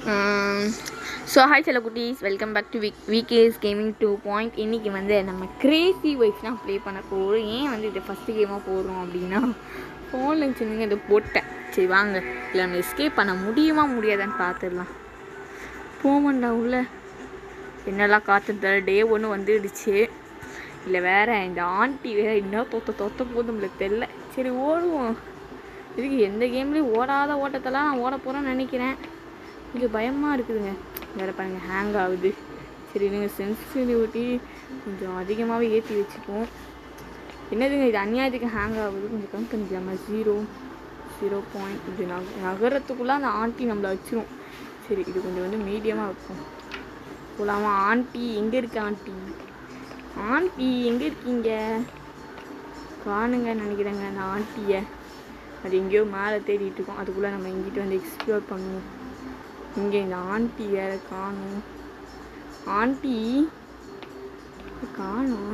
So hi செல்ல குட்டீஸ், welcome back to விகேஸ் gaming 2 இன்றைக்கி வந்து நம்ம கிரேசி வைஃப் தான் ப்ளே பண்ண போகிறோம். ஏன் வந்து இது ஃபஸ்ட்டு கேமாக போடுறோம் அப்படின்னா, ஃபோனில் இருந்துச்சுங்க இதை போட்டேன். சரி வாங்க, இல்லை நம்ம எஸ்கேப் பண்ண முடியுமா முடியாதான்னு பார்த்துடலாம். போமண்டா உள்ள என்னெல்லாம் காத்துட்டு டே 1 வந்துடுச்சு. இல்லை வேறு இந்த ஆண்டி வேறு இன்னும் தொத்த போது நம்மளுக்கு தெரில. சரி ஓடுவோம். இதுக்கு எந்த கேம்லேயும் ஓடாத ஓட்டத்தெல்லாம் நான் ஓட போகிறேன்னு நினைக்கிறேன். கொஞ்சம் பயமாக இருக்குதுங்க. வேறு பாருங்கள் ஹேங் ஆகுது. சரி நீங்கள் சென்சிட்டிவிட்டி கொஞ்சம் அதிகமாகவே ஏற்றி வச்சுப்போம். என்னதுங்க இது அநியாயத்துக்கு ஹேங் ஆகுது, கொஞ்சம் கம்மி பண்ணிக்கலாமா? 0 இப்படி நகரத்துக்குள்ளே அந்த ஆண்டி நம்மளை வச்சிரும். சரி இது கொஞ்சம் வந்து மீடியமாக வைப்போம். போகலாமா? ஆண்டி எங்கே இருக்கு? ஆண்டி எங்கே இருக்கீங்க? காணுங்க நினைக்கிறேங்க அந்த ஆண்டியை. அது எங்கேயோ மேலே தேடிட்டு இருக்கோம். அதுக்குள்ளே நம்ம எங்கிட்ட வந்து எக்ஸ்ப்ளோர் பண்ணுவோம். இங்கே இந்த ஆண்டி வேறு காணும். ஆண்டி காணும்,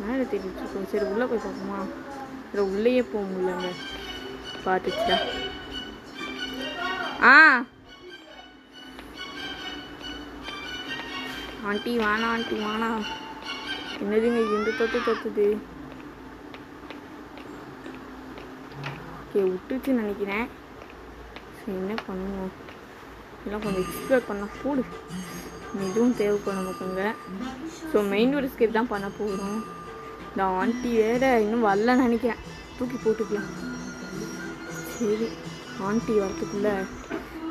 மேலே தேடிட்டு இருக்கோம். சரி உள்ளே போய் பார்ப்போமா? சரி உள்ளேயே போக முடியலங்க. பார்த்துச்சா? ஆண்டி வானா, ஆண்டி வானா. என்னதுங்க இது தொத்துது? ஓகே விட்டுச்சுன்னு நினைக்கிறேன். சரி என்ன பண்ணுவோம்? இதெல்லாம் கொஞ்சம் எக்ஸ்ப்ளோர் பண்ண போடு. இதுவும் தேவைப்படும் நமக்குங்க. ஸோ மெயின் ஒரு ஸ்கேப் தான் பண்ண போகிறோம். இந்த ஆண்டி வேறு இன்னும் வரலன்னு நினைக்கிறேன். தூக்கி போட்டுக்கலாம். சரி ஆண்டி வரத்துக்குள்ளே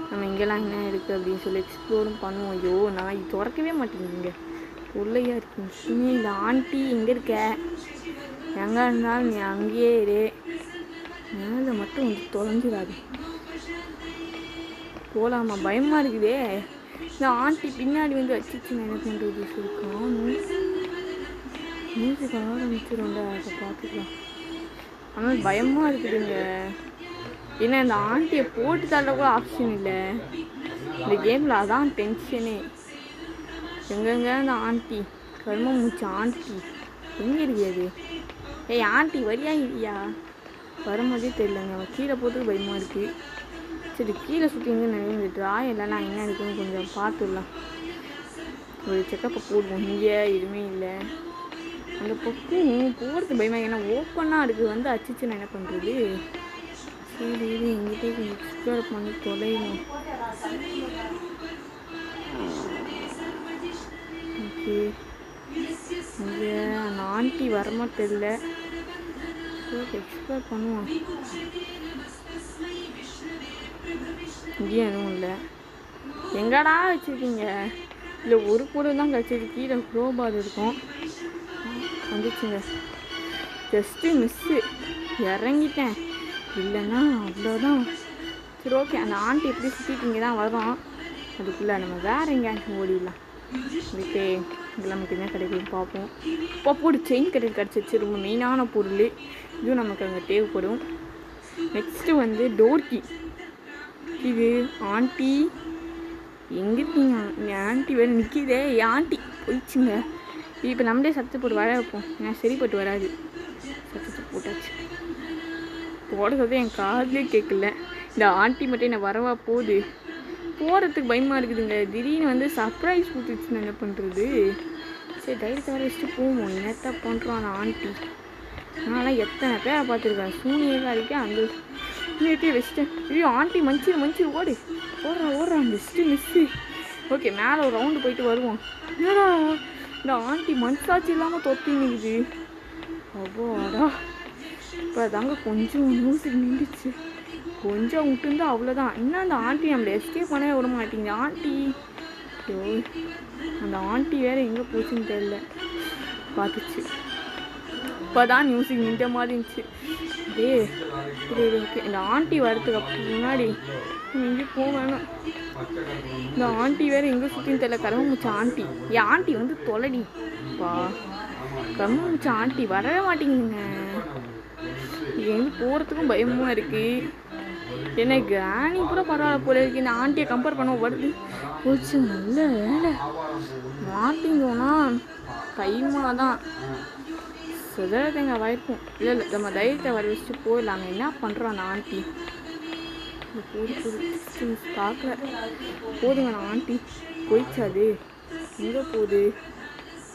நம்ம இங்கெல்லாம் என்ன இருக்குது அப்படின்னு சொல்லி எக்ஸ்ப்ளோரும் பண்ணுவோம். ஐயோ நான் இது திறக்கவே மாட்டேங்குங்க, உள்ளையா இருக்கீங்க. சும்மா இந்த ஆண்டி எங்கே இருக்க? எங்கே இருந்தாலும் நீ அங்கேயே இரு, மேலே மட்டும் வந்து தொலைஞ்சிடாது. போகலாமா? பயமாக இருக்குதே. இந்த ஆண்டி பின்னாடி வந்து வச்சுச்சு. நான் என்ன பண்ணுறது? சொல்லிருக்கோம் மியூசிக் ஆரம்பிச்சிடும்ல, அதை பார்த்துக்கலாம். ஆனால் பயமாக இருக்குதுங்க. ஏன்னா இந்த ஆண்டியை போட்டு தள்ள கூட ஆப்ஷன் இல்லை இந்த கேமில். அதான் டென்ஷனே. எங்கெங்க அந்த ஆண்டி, கர்ம மூச்சு ஆண்டி எங்கே இருக்கியாது? ஏய் ஆண்டி வரியா இல்லையா? வரும்போதே தெரியலங்க. கீழே போகிறதுக்கு பயமாக இருக்குது. சரி கீழே சுற்றிங்க நிறைய ட்ராயெல்லாம் என்ன இருக்குன்னு கொஞ்சம் பார்த்துடலாம். ஒரு செக்கப்பை போடுவோம். இங்கே எதுவுமே இல்லை. அந்த பக்கம் போகிறது பயமாக, ஏன்னா ஓப்பனாக இருக்குது. வந்து அச்சிச்சு நான் என்ன பண்ணுறது? சரி இது எங்கிட்டே கொஞ்சம் எக்ஸ்ப்ளோர் பண்ணி தொலைவோம். ஓகே இங்கே அந்த ஆண்டி வரமா தெரியல. எக்ஸ்ப்ளோர் பண்ணுவோம். இங்கேயும் எதுவும் இல்லை. எங்கடா வச்சுருக்கீங்க? இல்லை ஒரு பொருள் தான் கிடச்சிருக்கு. கீழே க்ரோபார் இருக்கும். வந்துச்சுங்க. Just miss. இறங்கிட்டேன். இல்லைன்னா அவ்வளோதான். சரி ஓகே, அந்த ஆண்டி எப்படி சுற்றிட்டு இங்கே தான் வரோம். அதுக்குள்ளே நம்ம வேறு எங்கேயாச்சும் ஓடிடலாம். ஓகே இதில் நமக்கு என்ன கிடைக்கும் பார்ப்போம். போடு செயின் கிடச்சிச்சு. ரொம்ப மெயினான பொருள் இதுவும் நமக்கு அங்கே தேவைப்படும். நெக்ஸ்ட்டு வந்து டோர் கீ. இது ஆண்டி எங்கே இருக்கீங்க? ஆண்டி வேறு நிற்கிதே. ஆண்டி போயிடுச்சுங்க. இப்போ நம்மளே சத்து போட்டு வர வைப்போம். ஏன்னா சரிப்பட்டு வராது. சத்து போட்டாச்சு. போடுறது என் காதுலேயே கேட்கல. இந்த ஆண்டி மட்டும் என்ன வரவா போகுது. போகிறதுக்கு பயமாக இருக்குதுங்க. திடீர்னு வந்து சர்ப்ரைஸ் கொடுத்துச்சுன்னு என்ன பண்ணுறது? சரி தைரியத்தை வர வச்சுட்டு போவோம். என்னத்த பண்ணுறோம் அந்த ஆண்டி? நான்லாம் எத்தனை பேரை பார்த்துருக்கேன். சூனியக்காரிக்கே அந்த நேற்றே வச்சுட்டேன். ஐயோ ஆண்டி மஞ்சிரு ஓடுறான் மிஸ்ஸு. ஓகே மேலே ஒரு ரவுண்டு போயிட்டு வருவோம். என்னடா இந்த ஆண்டி மனசாட்சி இல்லாமல் தொத்தி நிற்குது. அவ்வாடா இப்போ தாங்க கொஞ்சம் மியூசிக் நின்றுச்சு. கொஞ்சம் விட்டுருந்தா அவ்வளோதான். இன்னும் அந்த ஆண்டி நம்மளை எஸ்கேப் பண்ணவே விட மாட்டேங்குது. ஆண்டி ஐயோ அந்த ஆண்டி வேறு எங்கே போச்சுன்னு தெரியல. பார்த்துச்சு. இப்போ தான் மியூசிக் நின்ற மாதிரி இருந்துச்சு. ஓகே இந்த ஆண்டி வரத்துக்கு அப்போ முன்னாடி எங்கேயும் போக வேணாம். இந்த ஆண்டி வேறு எங்கே சுற்றின்னு தெரியல. கரும்பூச்சி ஆண்டி. என் ஆண்டி வந்து தொலைடிப்பா. கரும்பூச்சி ஆண்டி வரவே மாட்டேங்குதுங்க. எங்கே போகிறதுக்கும் பயமாக இருக்குது. என்ன கிராணி கூட பரவாயில்ல போல இருக்குது. இந்த ஆண்டியை கம்பேர் பண்ண வருது. போச்சு நல்ல வேலை மாட்டிங்கோன்னா கைமாக தான் சிதறதைங்க வாய்ப்பும். இல்லை நம்ம தைரியத்தை வர வச்சுட்டு போயிடலாங்க. என்ன பண்ணுறோம் அந்த ஆண்டி? பார்க்கல. போதுங்க நான் ஆண்டி போயிடுச்சாது. எங்கே போகுது,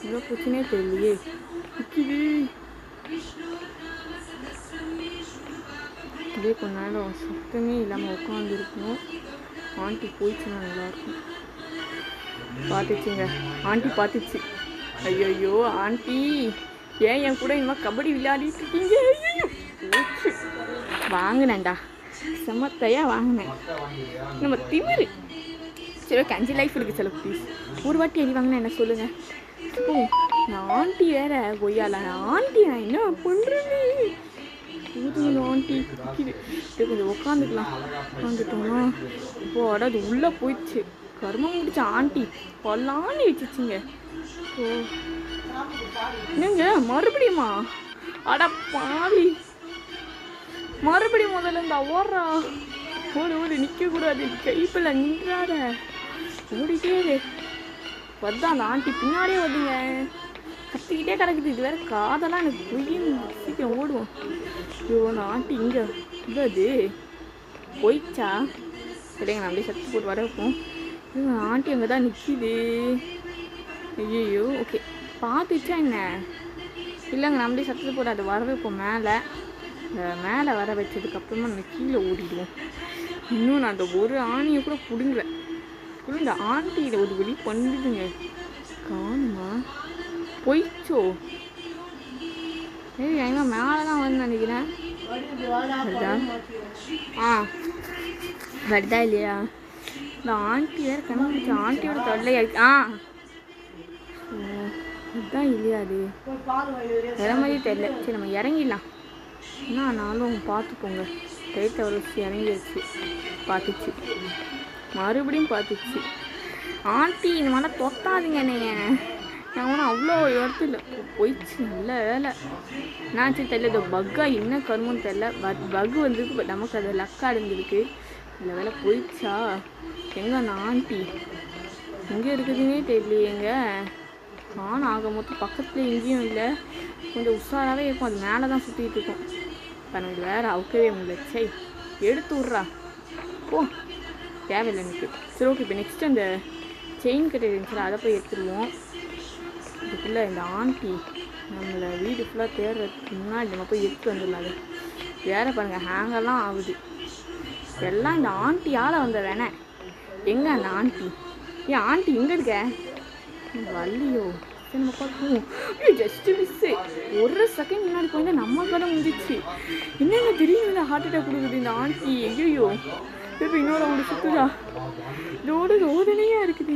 எங்கே போச்சுன்னே தெரியலையே. இதே கொஞ்ச நேரம் சுத்தமே இல்லாமல் உட்காந்துருக்கணும். ஆண்டி போயிடுச்சுன்னா நல்லாயிருக்கும். பார்த்துச்சுங்க, ஆண்டி பார்த்துச்சு. ஐயோ ஆண்டி ஏன் என் கூட இனிமேல் கபடி விளையாடிட்டு இருக்கீங்க? போச்சு வாங்கினேன்டா, செம்மத்தையாக வாங்கினேன். நம்ம திமிரு. சரி ஓகே, 5 லைஃப் இருக்குது சில ப்ளீஸ். ஒரு வாட்டி எடி வாங்கினா என்ன சொல்லுங்கள். ஓ நான் ஆண்டி வேற கொய்யால. ஆண்டி நான் என்ன பண்ணுறது? புது ஆண்டி கொஞ்சம் உட்காந்துக்கலாம். உட்காந்துட்டோம்னா இப்போ அது உள்ளே போயிடுச்சு. கர்மம் முடிச்ச ஆண்டி பல்லான்னு வச்சுச்சுங்க. ஓ என்னங்க மறுபடியுமா? அட பாவி, மறுபடியும் முதல்ல இந்த ஓடுறா. ஓடு நிற்கக்கூடாது, கைப்பில் நின்றாத, ஓடிட்டே வந்தா. அந்த ஆண்டி பின்னாடியே வருதுங்க, கத்திக்கிட்டே கிடக்குது. இது வேற காதெல்லாம் எனக்கு புரியும். சீக்கிரம் ஓடுவோம். ஐயோ நான் ஆண்டி இங்கே இது போயிடுச்சா? சரிங்க, நான் அப்படியே சத்து போட்டு வர வைப்போம். ஆண்டி அங்கே தான் நிற்கிது. ஐயோ ஓகே, பார்த்துச்சா என்ன? இல்லைங்க, நம்மளே சத்து போட்டு அதை வர வைப்போம். மேலே வர வச்சதுக்கப்புறமா நம்ம கீழே ஓடிடுவோம். இன்னும் நான் அந்த ஒரு ஆணியை கூட பிடுங்குறேன். இந்த ஆண்டி இதை ஒரு வெளி பண்ணுதுங்க. காணுமா? போயிச்சோ? சரி எங்க மேலே தான் வந்து நினைக்கிறேன். வருதா? வருதா இல்லையா? இந்த ஆண்டி வேறு கண்டுபிடிச்ச ஆண்டியோட தொல்லையா இருக்கு. அதுதான் இல்லையா? அது வேற மாதிரி தெரியல. சரி நம்ம இறங்கிடலாம். என்ன ஆனாலும் பார்த்துப்போங்க. கைத்தை வச்சு இறங்கிடுச்சு. பார்த்துச்சு, மறுபடியும் பார்த்துச்சு. ஆண்டி இந்த மாதிரி தொத்தாதுங்க என்னைய. நான் ஒன்றும் அவ்வளோ இடத்துல போயிடுச்சு. நல்ல வேலை. என்னாச்சு தெரியல. இது பக்கா என்ன கருமுன்னு தெரில. பக்கு வந்துருக்கு. பட் நமக்கு அது லக்காக இருந்திருக்கு. நல்ல வேலை போயிடுச்சா. எங்கே அந்த ஆண்டி எங்கே இருக்குதுன்னே தெரியலையேங்க. ஆன் ஆக மொத்தம் பக்கத்தில் எங்கேயும் இல்லை. கொஞ்சம் உஷாராகவே இருக்கும். அது மேலே தான் சுற்றிட்டு இருக்கும். எனக்கு வேறு அவுக்கவே முடியல. சரி எடுத்து விட்றா போ, தேவையில்லை எனக்கு. சரி ஓகே, இப்போ நெக்ஸ்ட் அந்த செயின் கட்டை இருந்துச்சுல, அதை போய் எடுத்துருவோம். இதுக்குள்ளே இந்த ஆண்டி நம்மளை வீடு ஃபுல்லாக தேடுறதுக்கு முன்னாடி நம்ம போய் எடுத்து வந்துடலாம். அது வேறு பாருங்கள், ஹேங்கெல்லாம் ஆகுது. எல்லாம் இந்த ஆண்டியால் வந்த வேணே. எங்கே அந்த ஆண்டி? ஏன் ஆண்டி எங்கே இருக்க? வரலையோ? சரி நம்ம பார்ப்போம். Just miss. ஒரு செகண்ட் முன்னாடி போயிருந்தா நம்ம கடை முடிஞ்சிச்சு. என்னென்ன திடீர்னு ஹார்ட் அட்டாக் கொடுக்குது இந்த ஆண்டி. ஐயோ இப்போ இன்னொரு அவங்க சுற்றுதா. இதோட ரோதனையாக இருக்குது.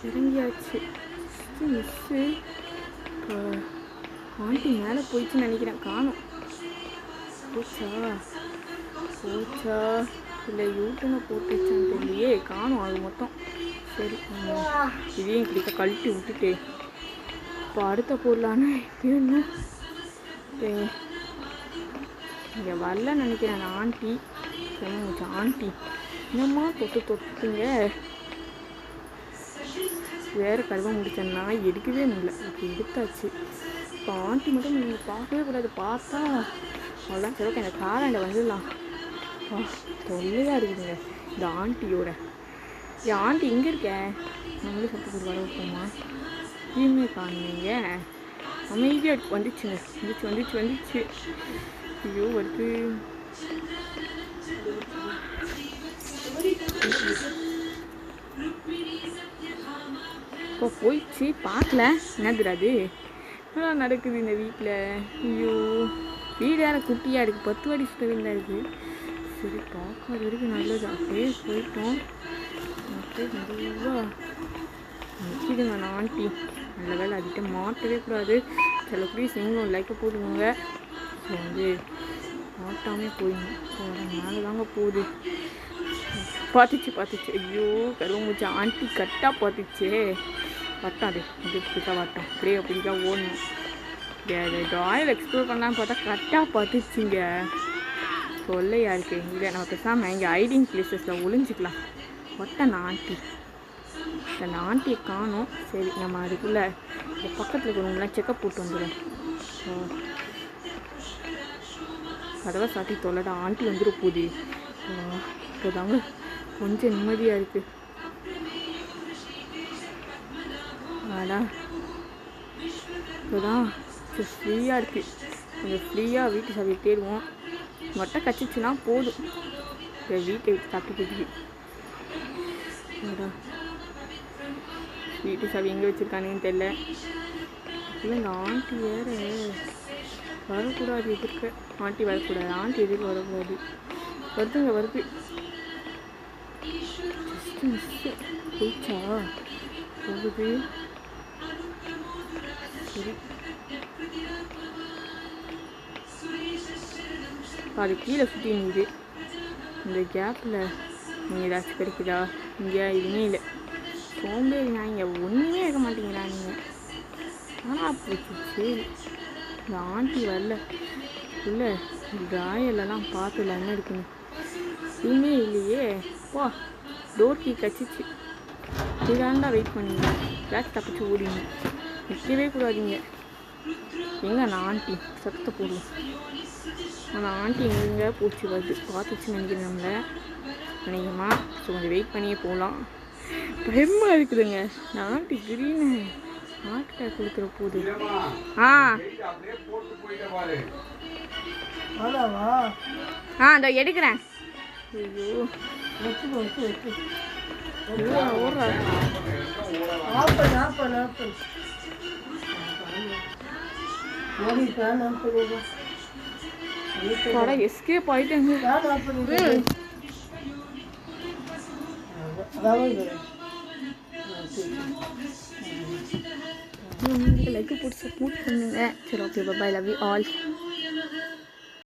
இறங்கியாச்சு. மிஸ்ஸு. இப்போ ஆண்டி மேலே போயிடுச்சுன்னு நினைக்கிறேன். காணும். போச்சா இல்லை யூட்டனை போட்டுச்சான்னு தெரியலையே. காணும் அது மொத்தம். சரி இதையும் கிட்ட கழட்டி விட்டுட்டு இப்போ அடுத்த போடலான்னு எப்படின்னு இங்கே வரலன்னு நினைக்கிறேன் அந்த ஆண்டி. ஆண்டி என்னம்மா தொட்டுங்க. வேறு கருவ முடிச்சேன்னா எடுக்கவே முடியல. இப்போ எடுத்தாச்சு. இப்போ ஆண்டி மட்டும் நீங்கள் பார்க்கவே கூடாது. பார்த்தா அவ்வளோதான். சரி ஓகே, அந்த காராண்ட வந்துடலாம். தொல்லையாக இருக்குதுங்க இந்த ஆண்டியோட. என் ஆண்டி எங்கே இருக்க? நம்மளே சத்து போட்டு வர வைப்போமா? கீழே காணுங்க. அமைதியாக வந்துச்சுங்க. வந்துச்சு. ஐயோ வருது. இப்போ போயிடுச்சு. பார்க்கல என்னதுராது நல்லா நடக்குது இந்த வீட்டில். ஐயோ வீடு வேறு குட்டியாக இருக்குது. 10 வாடி சுத்தவில் தான் இருக்குது. சரி பார்க்காத வரைக்கும் நல்லது. அப்படியே போயிட்டோம். அப்படியே மெதுவாக நிற்கிதுங்க நான் ஆண்டி. நல்ல வேலை அதுக்கிட்ட மாட்டவே கூடாது. சில ப்ளீஸ் நீங்களும் லைக்கை போட்டுக்கோங்க. ஸோ வந்து மாட்டாமே போயிடணும். மேலே தாங்க போகுது. பார்த்துச்சு. ஐயோ கருவம்பூச்சி ஆண்டி கரெக்டாக பார்த்துச்சே. வட்டாது இது பிடிக்கா வட்டம். அப்படிக்கா ஓடணும். டாயில் எக்ஸ்ப்ளோர் பண்ணலான்னு பார்த்தா கரெக்டாக பார்த்துச்சிங்க. தொல்லையா இருக்குது. இல்லை நம்ம பேசாமல் இங்கே ஐடிங் பிளேசஸில் ஒளிஞ்சிக்கலாம். வட்டன் ஆண்டி. அந்த ஆண்டியை காணும். சரி நம்ம அதுக்குள்ளே இந்த பக்கத்தில் இருக்கிறவங்களாம் செக்கப் போட்டு வந்துடும். கதவை சாத்தி தொலைடா, ஆண்டி வந்துட போகுது. இப்போதாங்க கொஞ்சம் நிம்மதியாக இருக்குது. ஆடா இப்போதான் ஃப்ரீயாக இருக்குது. கொஞ்சம் ஃப்ரீயாக வீட்டு சாவி தேடுவோம். மட்டும் கச்சிச்சுன்னா போதும், வீட்டை விட்டு தப்பி போகுது. வீட்டு சாவி எங்கே வச்சுருக்கானுன்னு தெரில. இல்லை இந்த ஆண்டி வேறு வரக்கூடாது, எதிர்க்க ஆண்டி வரக்கூடாது, ஆண்டி எதிர்க்க வரக்கூடாது. வருதுங்க வருது. ஜஸ்ட்டு மிஸ்ஸு போயிச்சா போகுது. சரி அது கீழே சுற்றி நிற்குது. இந்த கேப்பில் நீங்கள் ஏதாச்சும் கிடைக்குதா? இங்கே எதுவுமே இல்லை. சோம்பேறிங்க இங்கே ஒன்றுமே இருக்க மாட்டீங்களா நீங்கள்? ஆனால் போச்சு. சரி இந்த ஆண்டி வரல. இல்லை ட்ராயர்லாம் பார்த்துல என்ன இருக்குன்னு எதுவுமே இல்லையே. வா டோர் கீ கச்சிச்சு. இதாண்டா வெயிட் பண்ணிங்க, கேட்ச் தப்பிச்சு ஓடிங்க. நிற்கவே கூடாதீங்க. எங்கே அந்த ஆண்டி? சத்தத்தை போடுவோம். அந்த ஆண்டி எங்கே போச்சு வருது, பார்த்துச்சுன்னு நினைக்கிறேன் நம்மளை நினைக்கிறமா. ஸோ கொஞ்சம் வெயிட் பண்ணியே போகலாம். பயமாக இருக்குதுங்க. இந்த ஆண்டி திடீர்னு ஆட்டை கொடுக்குற போது. அந்த எடுக்கிறேன். ஐயோ ஓடுறா. எஸ்கேப் ஆயிட்டேங்க. லைக் போட்டு சப்போர்ட் பண்ணுங்க. சரி okay, bye, love you all.